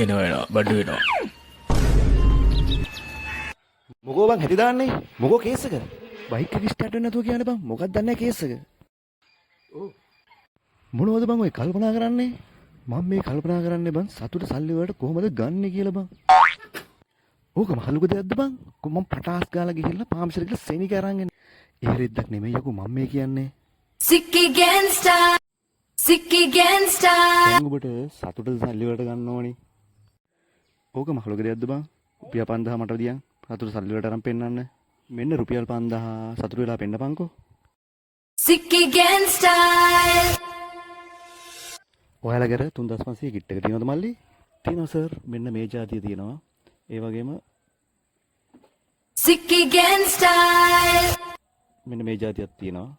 එනවා බඩු වෙනවා. මොකෝ බං හැටි දාන්නේ? මොකෝ කේස් එක? බයික් එක ස්ටාර්ට් වෙන්නේ නැතුව කියන්නේ බං. මොකක්ද දන්නේ කේස් එක? ඔව්. මොනවද බං ඔය කල්පනා කරන්නේ? මම මේ කල්පනා කරන්නේ බං සතුට සල්ලි වලට කොහොමද ගන්නෙ කියලා බං. ඕක මහලුක දෙයක්ද බං? මම පටාස් ගාලා ගිහිල්ලා පාම්සිර කියලා සෙනික අරන් එන්නේ. ඒ රෙද්දක් නෙමෙයි යකෝ මම මේ කියන්නේ. Sicky Gangsta, Sicky Gangsta. දැන් ඔබට සතුට සල්ලි වලට ගන්න ඕනේ. ඕක මහලුක දෙයක්ද බං? රුපියල් 5000 මට දියන් සතුට සල්ලි වලට අරන් පෙන්නන්න. මෙන්න රුපියල් 5000 සතුට වෙලා පෙන්නපන්කෝ. Sicky Gangsta. ඔයාලා ගැර 3500 කිට් එක තියෙනවද මල්ලි? තියෙනවා සර්. මෙන්න මේ જાතිය තියෙනවා. ඒ වගේම Sicky Gangsta. මෙන්න මේ જાතියක් තියෙනවා.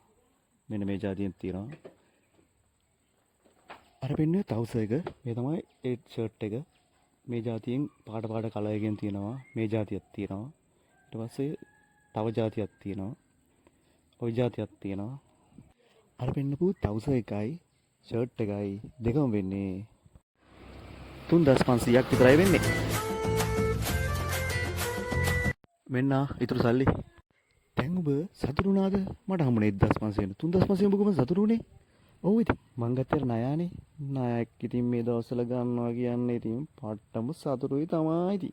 මෙන්න මේ જાතියක් තියෙනවා. අර පෙන්නේ තවුස එක. මේ තමයි ඒ ෂර්ට් එක. මේ જાතියෙන් පාට කලර් එකෙන් තියෙනවා. මේ જાතියක් තියෙනවා. ඊට පස්සේ තව જાතියක් තියෙනවා. ওই જાතියක් තියෙනවා. අර පෙන්නපු තවුස එකයි ෂර්ට් එකයි දෙකම වෙන්නේ 3500ක් විතරයි වෙන්නේ. මෙන්න ඊටු සල්ලි. දැන් ඔබ සතුටු වුණාද? මට හම්බුනේ 1500 3500 ඔබ කොහොමද සතුටු වුනේ? ඔව් ඉතින් මං ගත්තේ ණයානේ. ණයක් ඉතින් මේ දවස්වල ගන්නවා කියන්නේ ඉතින් පට්ටම සතුටුයි තමයි ඉතින්.